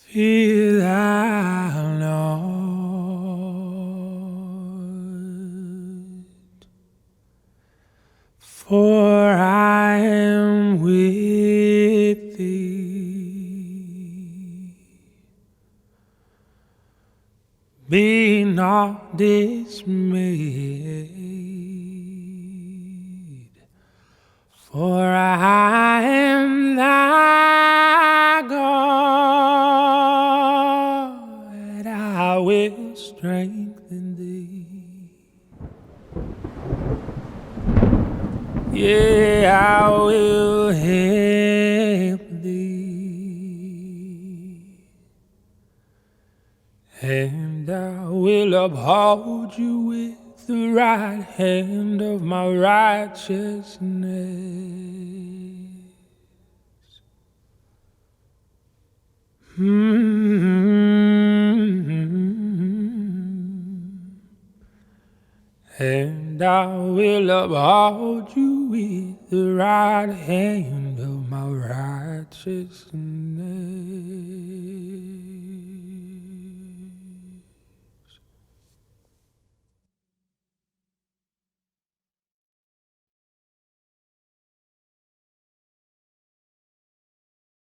Fear thou not, for I am with thee. Be not dismayed, for I am thy God. I will strengthen thee. Yeah, I will help thee, and I will uphold you with the right hand of my righteousness. And I will uphold you with the right hand of my righteousness.